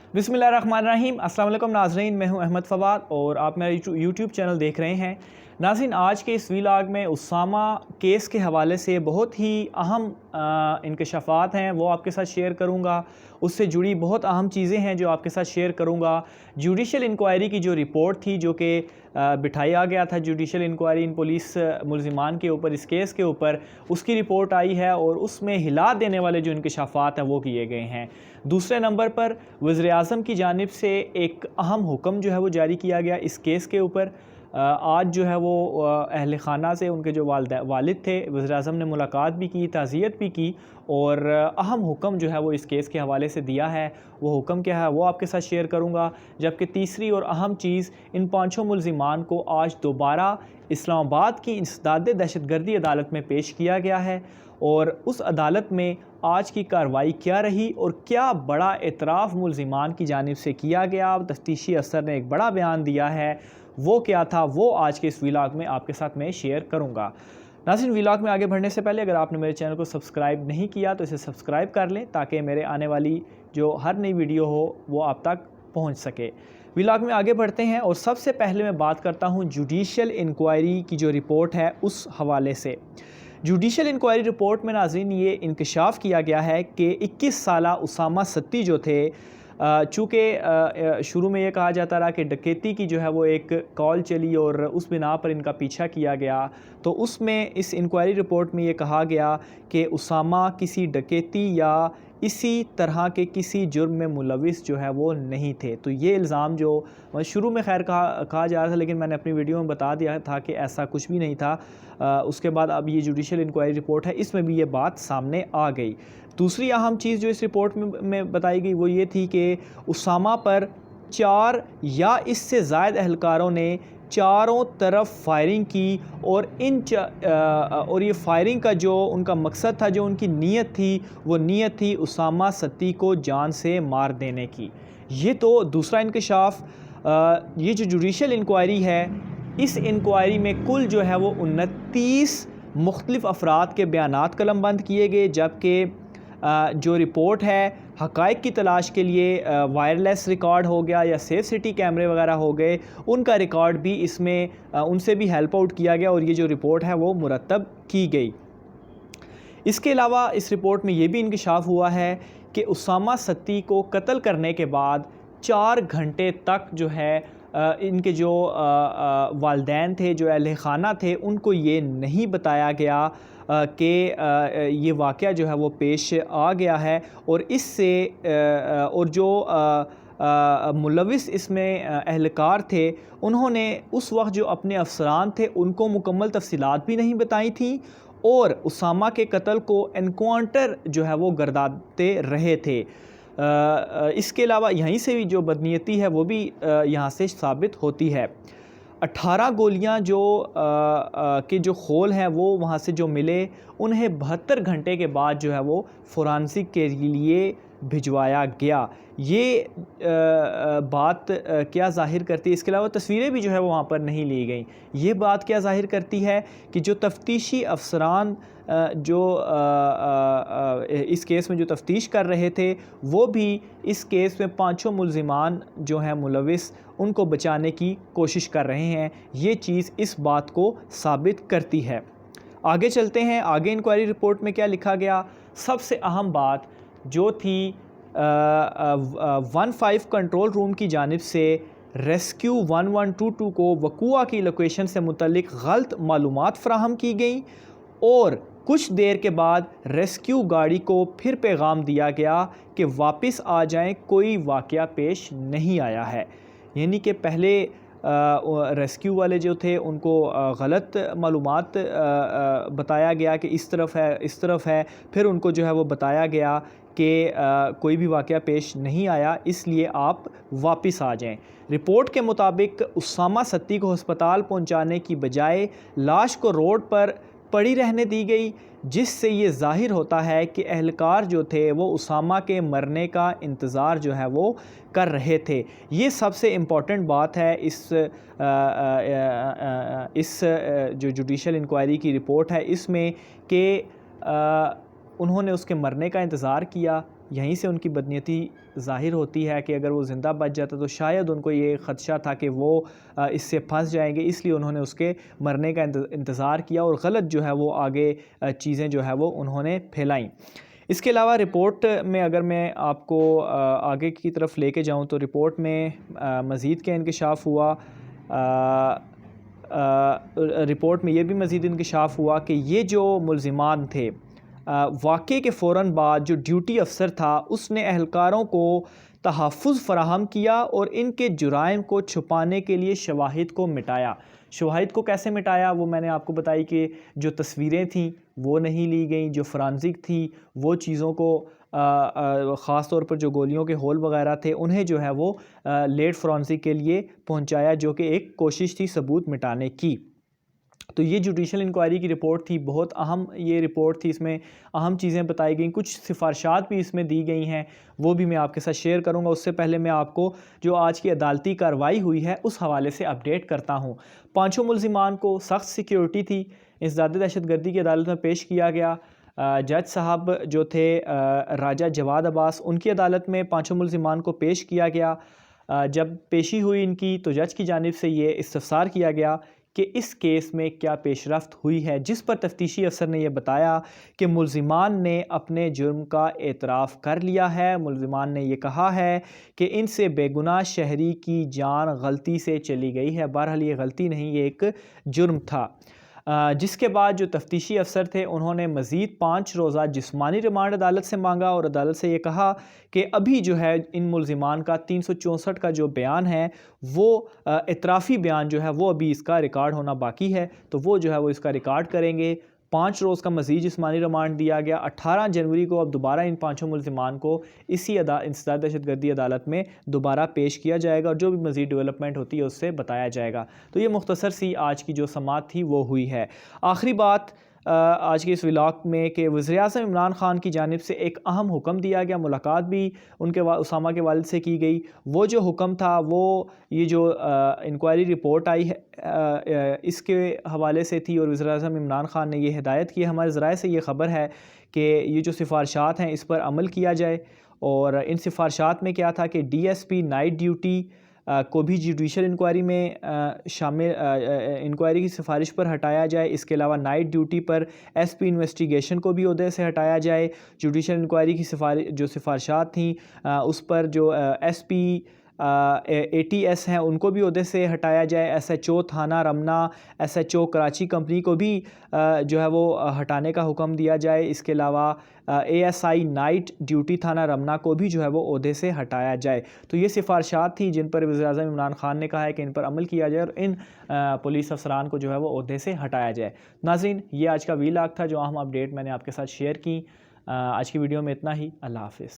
बिस्मिल्लाहिर्रहमानिर्रहीम। अस्सलाम वालेकुम नाज़रीन, मैं हूं अहमद फ़वाद और आप मेरा यूट्यूब चैनल देख रहे हैं। नाज़रीन, आज के इस व्लॉग में उसामा केस के हवाले से बहुत ही अहम इंकशाफात हैं वो आपके साथ शेयर करूंगा। उससे जुड़ी बहुत अहम चीज़ें हैं जो आपके साथ शेयर करूंगा। जुडिशल इंक्वायरी की जो रिपोर्ट थी, जो कि बिठाया गया था जुडिशल इंक्वायरी इन पुलिस मुलजिमान के ऊपर, इस केस के ऊपर, उसकी रिपोर्ट आई है और उसमें हिला देने वाले जो इंकशाफात हैं वो किए गए हैं। दूसरे नंबर पर वज़ीर-ए-आज़म की जानिब से एक अहम हुक्म जो है वो जारी किया गया इस केस के ऊपर। आज जो है वो अहल खाना से उनके जो वालिद थे, वज़ीर-ए-आज़म ने मुलाकात भी की, ताज़ियत भी की और अहम हुक्म जो है वो इस केस के हवाले से दिया है। वो हुक्म क्या है वो आपके साथ शेयर करूंगा। जबकि तीसरी और अहम चीज़, इन पाँचों मुलजिमान को आज दोबारा इस्लामाबाद की इंसदाद दहशतगर्दी अदालत में पेश किया गया है और उस अदालत में आज की कार्रवाई क्या रही और क्या बड़ा एतराफ़ मुलजिमान की जानिब से किया गया। तफ्तीशी अफसर ने एक बड़ा बयान दिया है, वो क्या था वो आज के इस व्लॉग में आपके साथ मैं शेयर करूंगा। नाज़रीन, व्लॉग में आगे बढ़ने से पहले अगर आपने मेरे चैनल को सब्सक्राइब नहीं किया तो इसे सब्सक्राइब कर लें ताकि मेरे आने वाली जो हर नई वीडियो हो वो आप तक पहुंच सके। व्लॉग में आगे बढ़ते हैं और सबसे पहले मैं बात करता हूं जुडिशल इंक्वायरी की जो रिपोर्ट है उस हवाले से। जुडिशल इंक्वायरी रिपोर्ट में नाज़रीन ये इंकशाफ किया गया है कि 21 साला उसामा सत्ती जो थे, चूँकि शुरू में ये कहा जाता रहा कि डकैती की जो है वो एक कॉल चली और उस बिना पर इनका पीछा किया गया, तो उसमें इस इंक्वायरी रिपोर्ट में ये कहा गया कि उसामा किसी डकैती या इसी तरह के किसी जुर्म में मुलविस जो है वो नहीं थे। तो ये इल्ज़ाम जो शुरू में खैर कहा जा रहा था, लेकिन मैंने अपनी वीडियो में बता दिया था कि ऐसा कुछ भी नहीं था। उसके बाद अब ये जुडिशल इंक्वायरी रिपोर्ट है, इसमें भी ये बात सामने आ गई। दूसरी अहम चीज़ जो इस रिपोर्ट में बताई गई वो ये थी कि उसामा पर 4 या इससे ज़ायद अहलकारों ने चारों तरफ फायरिंग की और और ये फायरिंग का जो उनका मकसद था, जो उनकी नीयत थी, वो नीयत थी उसामा सत्ती को जान से मार देने की। ये तो दूसरा इंकशाफ। ये जो जुडिशल इंक्वायरी है, इस इंक्वायरी में कुल जो है वो 29 मुख्तलिफ़ अफराद के बयानात कलमबंद किए गए, जबकि जो रिपोर्ट है हक़ाइक़ की तलाश के लिए वायरलेस रिकॉर्ड हो गया या सेफ सिटी कैमरे वगैरह हो गए, उनका रिकॉर्ड भी इसमें उनसे भी हेल्प आउट किया गया और ये जो रिपोर्ट है वो मुरतब की गई। इसके अलावा इस रिपोर्ट में ये भी इंकशाफ हुआ है कि उसामा सत्ती को कत्ल करने के बाद 4 घंटे तक जो है इनके जो वालिदैन थे, जो अहले खाना थे, उनको ये नहीं बताया गया कि ये वाक़या जो है वो पेश आ गया है और इससे और जो मुलविस इसमें अहलकार थे, उन्होंने उस वक्त जो अपने अफसरान थे उनको मुकम्मल तफसीलात भी नहीं बताई थी और उसामा के कत्ल को एनकाउंटर जो है वो गर्दाते रहे थे। इसके अलावा यहीं से भी जो बदनीयती है वो भी यहाँ से साबित होती है। 18 गोलियाँ जो के जो खोल हैं वो वहाँ से जो मिले, उन्हें 72 घंटे के बाद जो है वो फोरेंसिक के लिए भिजवाया गया। ये बात क्या ज़ाहिर करती है, इसके अलावा तस्वीरें भी जो है वो वहाँ पर नहीं ली गई। ये बात क्या ज़ाहिर करती है कि जो तफ्तीशी अफसरान जो इस केस में जो तफ्तीश कर रहे थे, वो भी इस केस में पाँचों मुलजिमान जो हैं मुलविस, उनको बचाने की कोशिश कर रहे हैं। ये चीज़ इस बात को साबित करती है। आगे चलते हैं, आगे इंक्वायरी रिपोर्ट में क्या लिखा गया। सबसे अहम बात जो थी 15 कंट्रोल रूम की जानिब से रेस्क्यू 1122 को वक़ूआ की लोकेशन से मुतल्लिक गलत मालूमात फ़राहम की गई और कुछ देर के बाद रेस्क्यू गाड़ी को फिर पैगाम दिया गया कि वापस आ जाएं, कोई वाक़या पेश नहीं आया है। यानी कि पहले रेस्क्यू वाले जो थे उनको गलत मालूमात बताया गया कि इस तरफ है, इस तरफ है, फिर उनको जो है वो बताया गया कि कोई भी वाक़या पेश नहीं आया, इसलिए आप वापस आ जाएं। रिपोर्ट के मुताबिक उसामा सत्ती को अस्पताल पहुंचाने की बजाय लाश को रोड पर पड़ी रहने दी गई, जिससे ये ज़ाहिर होता है कि अहलकार जो थे वो उसामा के मरने का इंतज़ार जो है वो कर रहे थे। ये सबसे इम्पॉर्टेंट बात है इस जो जुडिशल इंक्वायरी की रिपोर्ट है इसमें कि उन्होंने उसके मरने का इंतज़ार किया, یہیں سے ان کی بدنیتی ظاہر ہوتی ہے کہ اگر وہ زندہ بچ جاتا تو شاید ان کو یہ خدشہ تھا کہ وہ اس سے پھنس جائیں گے، اس لیے انہوں نے اس کے مرنے کا انتظار کیا اور غلط جو ہے وہ آگے چیزیں جو ہے وہ انہوں نے پھیلائیں۔ اس کے علاوہ رپورٹ میں اگر میں آپ کو آگے کی طرف لے کے جاؤں تو رپورٹ میں مزید کیا انکشاف ہوا، رپورٹ میں یہ بھی مزید انکشاف ہوا کہ یہ جو ملزمان تھے، واقعے کے فوراً بعد جو ڈیوٹی افسر تھا اس نے اہلکاروں کو تحفظ فراہم کیا اور ان کے جرائم کو چھپانے کے لیے شواہد کو مٹایا۔ شواہد کو کیسے مٹایا وہ میں نے آپ کو بتائی کہ جو تصویریں تھیں وہ نہیں لی گئیں، جو فرانزک تھی وہ چیزوں کو خاص طور پر جو گولیوں کے ہول وغیرہ تھے انہیں جو ہے وہ لیٹ فرانزک کے لیے پہنچایا، جو کہ ایک کوشش تھی ثبوت مٹانے کی۔ تو یہ جوڈیشل انکوائری کی رپورٹ تھی، بہت اہم یہ رپورٹ تھی، اس میں اہم چیزیں بتائی گئیں، کچھ سفارشات بھی اس میں دی گئی ہیں، وہ بھی میں آپ کے ساتھ شیئر کروں گا۔ اس سے پہلے میں آپ کو جو آج کی عدالتی کارروائی ہوئی ہے اس حوالے سے اپڈیٹ کرتا ہوں۔ پانچوں ملزمان کو سخت سیکیورٹی تھی انسداد دہشت گردی کی عدالت میں پیش کیا گیا۔ جج صاحب جو تھے راجہ جواد عباس، ان کی عدالت میں پانچوں ملزمان کو پیش کیا گیا۔ جب پیشی ہوئی ان کی تو جج کی جانب سے یہ استفسار کیا گیا کہ اس کیس میں کیا پیش رفت ہوئی ہے، جس پر تفتیشی افسر نے یہ بتایا کہ ملزمان نے اپنے جرم کا اعتراف کر لیا ہے۔ ملزمان نے یہ کہا ہے کہ ان سے بے گناہ شہری کی جان غلطی سے چلی گئی ہے۔ بہرحال یہ غلطی نہیں، یہ ایک جرم تھا۔ جس کے بعد جو تفتیشی افسر تھے انہوں نے مزید 5 روزہ جسمانی ریمانڈ عدالت سے مانگا اور عدالت سے یہ کہا کہ ابھی جو ہے ان ملزمان کا 364 کا جو بیان ہے وہ اعترافی بیان جو ہے وہ ابھی اس کا ریکارڈ ہونا باقی ہے، تو وہ جو ہے وہ اس کا ریکارڈ کریں گے۔ 5 روز کا مزید جسمانی ریمانڈ دیا گیا۔ 18 جنوری کو اب دوبارہ ان پانچوں ملزمان کو اسی انسداد دہشت گردی عدالت میں دوبارہ پیش کیا جائے گا اور جو بھی مزید ڈیولپمنٹ ہوتی ہے اس سے بتایا جائے گا۔ تو یہ مختصر سی آج کی جو سماعت تھی وہ ہوئی ہے۔ آخری بات آج کے اس ولاگ میں کہ وزیراعظم عمران خان کی جانب سے ایک اہم حکم دیا گیا، ملاقات بھی ان کے اسامہ کے والد سے کی گئی۔ وہ جو حکم تھا وہ یہ جو انکوائری رپورٹ آئی ہے اس کے حوالے سے تھی اور وزیراعظم عمران خان نے یہ ہدایت کی، ہمارے ذرائع سے یہ خبر ہے کہ یہ جو سفارشات ہیں اس پر عمل کیا جائے، اور ان سفارشات میں کیا تھا کہ D S P night duty کو بھی جوڈیشل انکوائری میں شامل انکوائری کی سفارش پر ہٹایا جائے۔ اس کے علاوہ نائٹ ڈیوٹی پر ایس پی انویسٹیگیشن کو بھی عہدے سے ہٹایا جائے۔ جوڈیشل انکوائری کی جو سفارشات تھیں اس پر جو S P A T S ہیں ان کو بھی عہدے سے ہٹایا جائے۔ ایس ایچ او تھانہ Ramna, S H O Karachi company کو بھی جو ہے وہ ہٹانے کا حکم دیا جائے۔ اس کے علاوہ A S I night duty تھانہ رمنا کو بھی جو ہے وہ عہدے سے ہٹایا جائے۔ تو یہ سفارشات تھیں جن پر وزیراعظم عمران خان نے کہا ہے کہ ان پر عمل کیا جائے اور ان پولیس افسران کو جو ہے وہ عہدے سے ہٹایا جائے۔ ناظرین، یہ آج کا ویلاگ تھا جو اہم اپڈیٹ میں نے آپ کے ساتھ شیئر کی۔ آج کی ویڈیو میں اتنا ہی۔ اللہ حافظ۔